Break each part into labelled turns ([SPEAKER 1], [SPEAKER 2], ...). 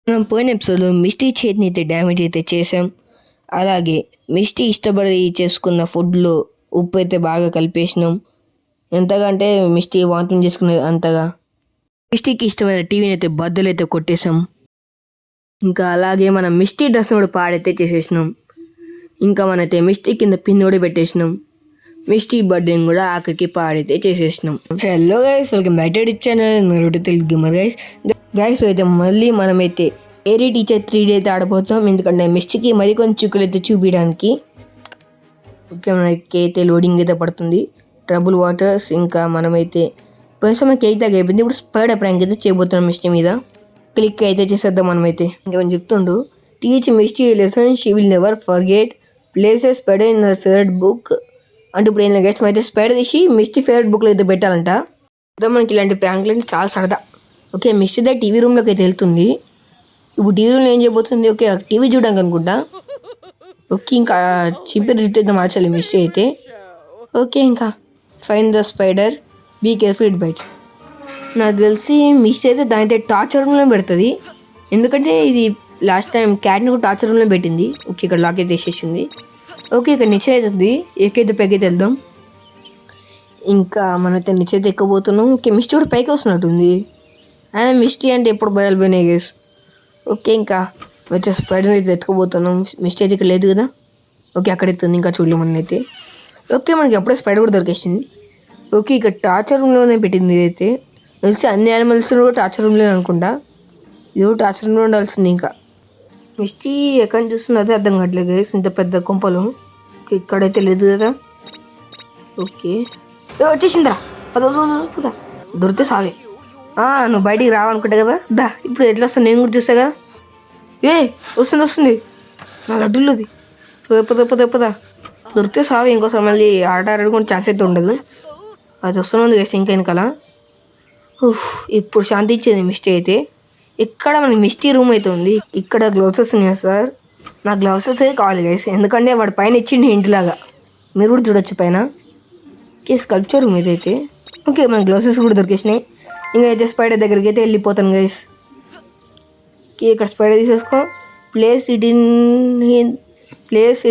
[SPEAKER 1] మనం పోయిన ఎపిసోడ్లో మిస్టీ చేతిని అయితే డ్యామేజ్ అయితే చేసాం. అలాగే మిస్టీ ఇష్టపడి చేసుకున్న ఫుడ్లో ఉప్పు అయితే బాగా కలిపేసినాం. ఎంతగా అంటే మిస్టీ వాంతింగ్ చేసుకునేది అంతగా. మిస్టీకి ఇష్టమైన టీవీని అయితే బద్దలు అయితే కొట్టేసాం. ఇంకా అలాగే మనం మిస్టీ డ్రెస్ని కూడా పాడైతే చేసేసినాం. ఇంకా మనైతే మిస్టీ కింద పిన్ కూడా పెట్టేసినాం. మిస్టీ బర్త్డేని కూడా ఆఖరికి పాడైతే చేసేసినాం. Hello guys, welcome back to channel Telugu gamer guys. అయితే మళ్ళీ మనమైతే ఏరీ టీచర్ 3D అయితే ఆడబోతాం. ఎందుకంటే మిస్టీకి మరికొన్ని చుక్కలు అయితే చూపించడానికి. ఓకే, మనకి అయితే లోడింగ్ అయితే పడుతుంది. Trouble waters. ఇంకా మనమైతే కొంచెం కేక్ దాకా అయిపోయింది. ఇప్పుడు స్పైడర్ ప్రాంక్ అయితే చేయబోతున్నాం మిస్టీ మీద. క్లిక్ అయితే చేసేద్దాం మనమైతే. ఇంకేమైనా చెప్తుండు, teach Misty lesson she will never forget, places spider in her favourite book. అంటే ఇప్పుడు ఏం గెస్ట్ అయితే స్పైడర్ తీసి మిస్టీ ఫేవరెట్ బుక్లో అయితే పెట్టాలంట. మనకి ఇలాంటి ప్రాంక్లు అంటే చాలా సరదా. ఓకే, మిస్టీ దా టీవీ రూమ్లోకి అయితే వెళ్తుంది. ఇప్పుడు టీవీ రూమ్లో ఏం చేయబోతుంది? ఓకే, టీవీ చూడడానికి అనుకుంటా. ఓకే, ఇంకా చింపి జుట్టు అయితే మార్చాలి మిస్టీ అయితే. ఓకే, ఇంకా fine the spider, be careful it bites. నాకు తెలిసి మిస్టీ అయితే దాని టార్చర్ రూమ్లో పెడుతుంది. ఎందుకంటే ఇది లాస్ట్ టైం క్యాట్ని కూడా టార్చర్ రూమ్లో పెట్టింది. ఓకే, ఇక్కడ లాక్ అయితే వేసేసింది. ఓకే, ఇక్కడ నిచ్చెన అవుతుంది. ఎక్కైతే పైకైతే వెళ్దాం. ఇంకా మనైతే నిచ్చెన ఎక్కబోతున్నాం. ఓకే, మిస్టీ కూడా పైకి వస్తున్నట్టుంది. అదే మిస్టీ అంటే ఎప్పుడు భయాలు పోయినాయి గేస్. ఓకే, ఇంకా వచ్చే స్పైడర్ అయితే ఎత్తుకోబోతున్నాం. మిస్టీ అయితే ఇక్కడ లేదు కదా. ఓకే, అక్కడ ఎత్తుంది. ఇంకా చూడలేము మన అయితే. ఓకే, మనకి అప్పుడే స్పైడర్ కూడా దొరికేసింది. ఓకే, ఇక్కడ టార్చర్ రూమ్లోనే పెట్టింది. ఇదైతే తెలిసి అన్ని యానిమల్స్ కూడా టార్చర్ రూమ్లో అనుకుంటా. ఇది కూడా టార్చర్ రూమ్లో ఉండాల్సింది. ఇంకా మిస్టీ ఎక్కడ చూస్తుంది అదే అర్థం కావట్లేదు గైస్. ఇంత పెద్ద కొంపలు. ఓకే, ఇక్కడైతే లేదు కదా. ఓకే, వచ్చేసిందిరా. పద దొరికితే సావే. నువ్వు బయటికి రావనుకుంటా కదా. దా, ఇప్పుడు ఎట్లా వస్తుంది నేను కూడా చూస్తా కదా. వస్తుంది నా లడ్డులోది. పద దొరికితే సావే. ఇంకోసారి మళ్ళీ ఆట ఆడుకుని ఛాన్స్ అయితే ఉండదు. అది వస్తుంది గైస్ ఇంకా వెనకాల. ఇప్పుడు శాంతి ఇచ్చేది మిస్టీ అయితే. ఇక్కడ మనకి మిస్టీ రూమ్ అయితే ఉంది. ఇక్కడ గ్లౌసెస్ ఉన్నాయి సార్. నా గ్లౌసెస్ అయితే కావాలి గైస్. ఎందుకంటే వాడు పైన ఇచ్చిండి ఇంటిలాగా. మీరు కూడా చూడొచ్చు పైన. ఓకే, స్కల్ప్చర్ రూమ్ ఇదైతే. ఓకే, మన గ్లౌసెస్ కూడా దొరికేసినాయి. ఇంకా అయితే స్పైడర్ దగ్గరికి అయితే వెళ్ళిపోతాను గైస్. ఓకే, ఇక్కడ స్పైడర్ తీసేసుకో. Place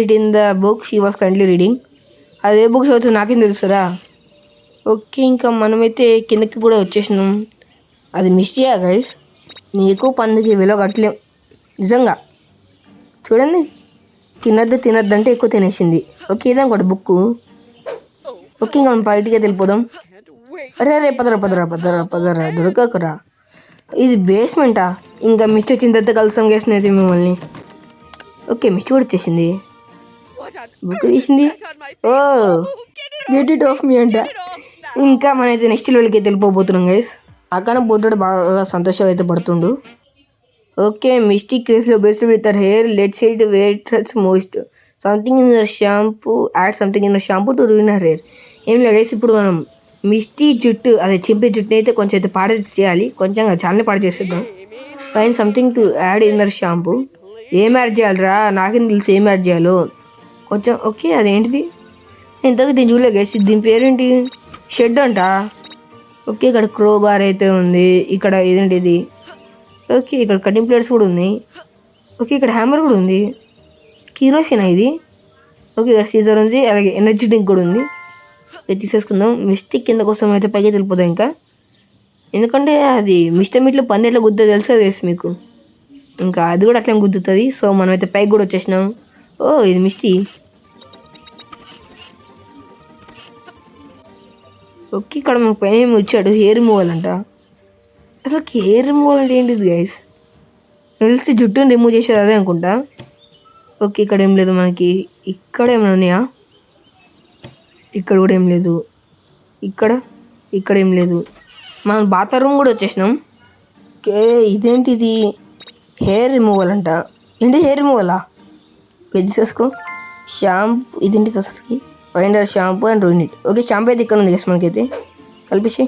[SPEAKER 1] it in the book she was currently reading. అదే బుక్ చదువుతుంది నాకేం తెలుసురా. ఓకే, ఇంకా మనమైతే కిందకి కూడా వచ్చేసినాం. అది మిస్టీయా గైస్. నీకు పందుకి విలువ కట్టలేం నిజంగా. చూడండి, తినద్దు అంటే ఎక్కువ తినేసింది. ఓకే, ఇదా కూడా బుక్. ఓకే, ఇంకా మనం బయటికి వెళ్ళిపోదాం. అరే పదరా దొరకకురా. ఇది బేస్మెంటా? ఇంకా మిస్టీ వచ్చిన తర్వాత కలుసాం చేసినది మిమ్మల్ని. ఓకే, మిస్టీ కూడా వచ్చేసింది. బుక్ తీసింది. ఓ గెట్ ఇట్ ఆఫ్ మీ అంట. ఇంకా మనైతే నెక్స్ట్ లెవెల్కి వెళ్ళిపోతున్నాం గైస్. అక్కడ బుద్ధుడు బాగా సంతోషం అయితే పడుతుండు. ఓకే, మిస్టీ క్రేస్లో best with her hair, let's it wear touch most something in your shampoo, add something in your shampoo to ruin her hair. ఏం లేదు గైస్, ఇప్పుడు మనం మిస్టీ జుట్టు అదే చింపే జుట్టుని అయితే కొంచెం అయితే పాడు చేయాలి. కొంచెం చాలానే పాడు చేసేద్దాం. Fine something to add in her shampoo. ఏం యాడ్ చేయాలిరా? నాకేం తెలుసు ఏం యాడ్ చేయాలో కొంచెం. ఓకే, అదేంటిది? నేను ఇంతవరకు దీన్ని చూడలేదు గైస్. దీని పేరేంటి? షెడ్ అంట. ఓకే, ఇక్కడ క్రో బార్ అయితే ఉంది. ఇక్కడ ఇదేంటిది? ఓకే, ఇక్కడ కటింగ్ ప్లేట్స్ కూడా ఉన్నాయి. ఓకే, ఇక్కడ హ్యామర్ కూడా ఉంది. కిరోసినా ఇది? ఓకే, ఇక్కడ సీజర్ ఉంది. అలాగే ఎనర్జీ డ్రింక్ కూడా ఉంది. తీసేసుకుందాం. మిస్టేక్ కింద కోసం అయితే పైకి వెళ్ళిపోతాం ఇంకా. ఎందుకంటే అది మిస్టర్ మీట్లో పంది ఎట్లా గుద్దుతుంది తెలుసు అది మీకు. ఇంకా అది కూడా అట్లా గుద్దుతుంది. సో మనం అయితే పైకి కూడా వచ్చేసినాం. ఓ ఇది మిస్టీ. ఓకే, ఇక్కడ మనకు పైన ఏమి వచ్చాడు. హెయిర్ రిమూవల్ అంట. అసలు హెయిర్ రిమూవల్ అంటే ఏంటిది గైస్? తెలిసి జుట్టుని రిమూవ్ చేసేది అదే అనుకుంటా. ఓకే, ఇక్కడ ఏం లేదు మనకి. ఇక్కడ ఏమైనా ఉన్నాయా? ఇక్కడ కూడా ఏం లేదు. ఇక్కడ ఏం లేదు. మనం బాత్రూమ్ కూడా వచ్చేసినాం. ఓకే, ఇదేంటిది? హెయిర్ రిమూవల్ అంట. ఏంటి హెయిర్ రిమూవలా? తీసేసుకో. షాంపూ ఇదేంటి అసలు? Finder shampoo and ruin it. Okay, shampoo అయితే ఇక్కడ ఉంది గైస్ మనకైతే. కలిపేసి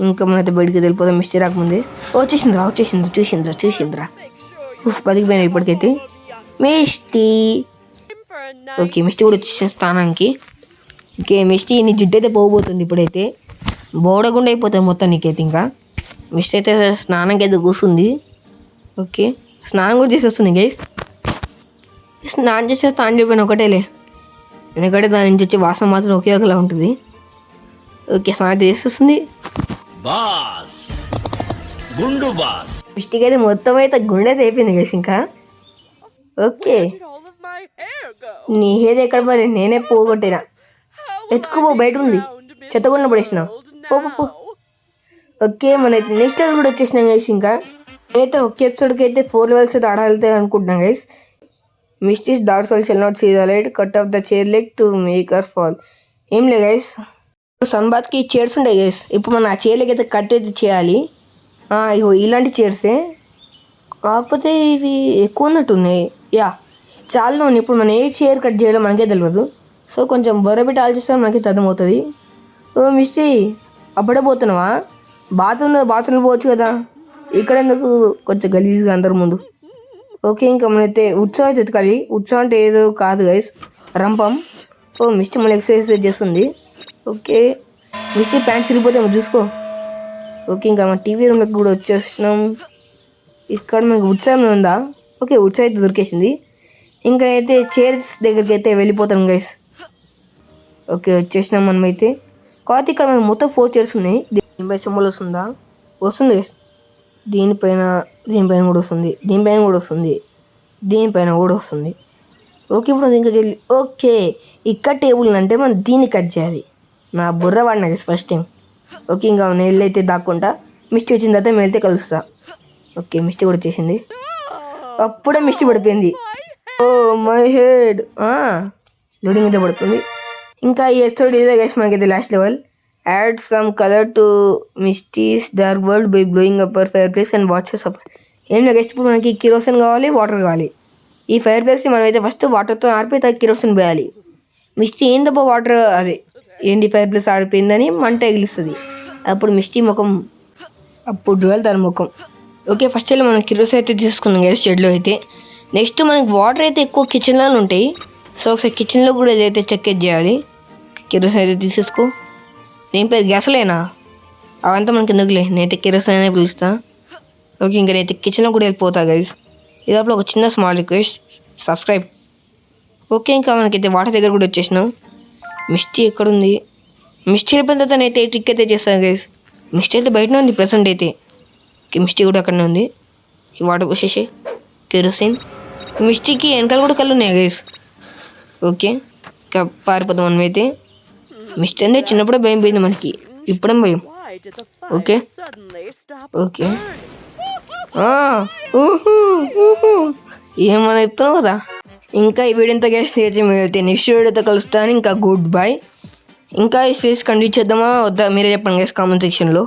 [SPEAKER 1] ఇంకా మనైతే బయటికి వెళ్ళిపోదాం మిస్టీ రాకముందే. చూసింద్రా. బతికిపోయినా ఇప్పటికైతే మిస్టీ. ఓకే, మిస్టీ కూడా వచ్చేసిన స్థానానికి. ఓకే, మిస్టీ నీ జిడ్డు అయితే పోబోతుంది ఇప్పుడైతే. బోడగుండా అయిపోతుంది మొత్తం నీకైతే. ఇంకా మిస్టీ అయితే స్నానంకి అయితే కూర్చుంది. ఓకే, స్నానం కూడా చేసి వస్తుంది గైస్. స్నానం చేస్తే స్నానం చెప్పిన ఒకటేలే, ఎందుకంటే దాని నుంచి వచ్చే వాసన మాత్రం ఒకే ఒకలా ఉంటుంది. ఓకే, స్నానం చేసి వస్తుంది. మిస్టేక్ అయితే మొత్తం అయితే గుండె అయితే అయిపోయింది గైస్. ఇంకా ఓకే, నీ హెయిర్ ఎక్కడ మరి? నేనే పోగొట్టినా. ఎత్తుకుపో, బయట ఉంది, చెత్తగుండ పడేసిన. పో. ఓకే, మన నెక్స్ట్ లెవెల్ కూడా వచ్చేసినాం గైస్. ఇంకా నేనైతే ఒకే ఎపిసోడ్కి అయితే 4 levels అయితే ఆడాలి అనుకుంటున్నాను guys. Misty's dorsal shell not see the light, cut off the chair leg to make her fall. ఏం లే గైస్, సన్బాత్కి చైర్స్ ఉంటాయి గైస్. ఇప్పుడు మనం ఆ చైర్ లెగ్ అయితే కట్ అయితే చేయాలి. ఇగో ఇలాంటి చైర్సే, కాకపోతే ఇవి ఎక్కువ ఉన్నట్టున్నాయి. చాలా ఉన్నాయి. ఇప్పుడు మనం ఏ చైర్ కట్ చేయాలో మనకే తెలియదు. సో కొంచెం బొరబెట్టి ఆలోచిస్తే మనకి అర్థమవుతుంది. ఓ మిస్టీ, అప్పుడే పోతున్నావా? బాత్రూంలో పోవచ్చు కదా, ఇక్కడ ఎందుకు? కొంచెం గలీజ్గా అందరి ముందు. ఓకే, ఇంకా మనైతే ఉత్సవం అయితే ఎత్తుకాలి. ఉత్సవం అంటే ఏదో కాదు గైస్, రంపం. ఓ మిస్టీ మళ్ళీ ఎక్సర్సైజ్ చేస్తుంది. ఓకే, మిస్టీ ప్యాంట్ చిరిగిపోతే చూసుకో. ఓకే, ఇంకా మన టీవీ రూమ్లోకి కూడా వచ్చేసినాం. ఇక్కడ మనకు ఉత్సవం ఉందా? ఓకే, ఉత్సవం అయితే దొరికేసింది. ఇంకా అయితే చైర్స్ దగ్గరికి అయితే వెళ్ళిపోతాం గైస్. ఓకే, వచ్చేసినాం మనమైతే. కాకపోతే ఇక్కడ మనకు మొత్తం 4 చైర్స్ ఉన్నాయి. దీనిపై సింబల్ వస్తుందా? వస్తుంది గైస్. దీనిపైన కూడా వస్తుంది, దీనిపైన కూడా వస్తుంది. ఓకే, ఇప్పుడు ఇంకా ఓకే, ఇక్కడ టేబుల్ అంటే మనం దీన్ని కట్ చేయాలి. నా బుర్ర వాడినా గైస్ ఫస్ట్ టైం. ఓకే, ఇంకా నేను అయితే దాక్కుంటా. మిస్టీ వచ్చిన తర్వాత మేము వెళ్తే కలుస్తా. ఓకే, మిస్టీ కూడా వచ్చేసింది. అప్పుడే మిస్టీ పడిపోయింది. Oh my head. లోడింగ్ అయితే పడుతుంది. ఇంకా ఈ ఎపిసోడ్ ఇదే గైస్, మనకైతే last level. Add some colour to mysteries dark world by blowing up hour fire place and watches up. ఏం లేదు గైస్, ఇప్పుడు మనకి కిరోసిన్ కావాలి, వాటర్ కావాలి. ఈ ఫైర్ ప్లేస్ని మనమైతే ఫస్ట్ వాటర్తో ఆడిపోయి తగ్గ కిరోసిన్ పోయాలి. మిస్టీ ఏందబ్బా వాటర్, అదే ఏంటి ఫైర్ ప్లేస్ ఆడిపోయిందని మంట ఎగిలిస్తుంది. అప్పుడు మిస్టీ ముఖం, అప్పుడు డ్యూయల్ తన ముఖం. ఓకే, ఫస్ట్ వెళ్ళి మనం కిరోసిన్ అయితే తీసుకున్నాం గైస్ షెడ్లో అయితే. నెక్స్ట్ మనకి వాటర్ అయితే ఎక్కువ కిచెన్లోనే ఉంటాయి. సో ఒకసారి కిచెన్లో కూడా ఏదైతే చెక్ చేయాలి. కిరోసిన్ అయితే తీసేసుకో. దేని పేరు గ్యాస్లేనా? అవంతా మనకి ఎందుకులే, నేనైతే కిరోసిన్ అనే పిలుస్తా. ఓకే, ఇంకా నేనైతే కిచెన్లో కూడా వెళ్ళిపోతా గైస్. ఇదాపులో ఒక చిన్న స్మాల్ రిక్వెస్ట్, సబ్స్క్రైబ్. ఓకే, ఇంకా మనకైతే వాటర్ దగ్గర కూడా వచ్చేసినాం. మిస్టీ ఎక్కడుంది? మిస్టీ వెళ్ళిపోయిన తర్వాత నేనైతే ట్రిక్ అయితే చేస్తాను గైస్. మిస్టీ అయితే బయటనే ఉంది ప్రెసెంట్ అయితే. ఓకే, మిస్టీ కూడా అక్కడనే ఉంది. వాటర్ పోసేసి కిరోసిన్. మిస్టీకి వెనకాల కూడా కళ్ళు ఉన్నాయి గైస్. ఓకే, ఇంకా పారిపోతాం మనమైతే. మిస్టీ అంటే చిన్నప్పుడే భయం పోయింది మనకి, ఇప్పుడేం భయం. ఓకే ఏమన్నా చెప్తున్నావు కదా. ఇంకా ఈ వీడియోతో గైస్ అయితే నెక్స్ట్ వీడియోతో కలుస్తాను. ఇంకా గుడ్ బై. ఇంకా ఈ స్పేస్ కంటిన్యూ చేద్దామా వద్దా మీరే చెప్పండి గైస్ కామెంట్ సెక్షన్లో.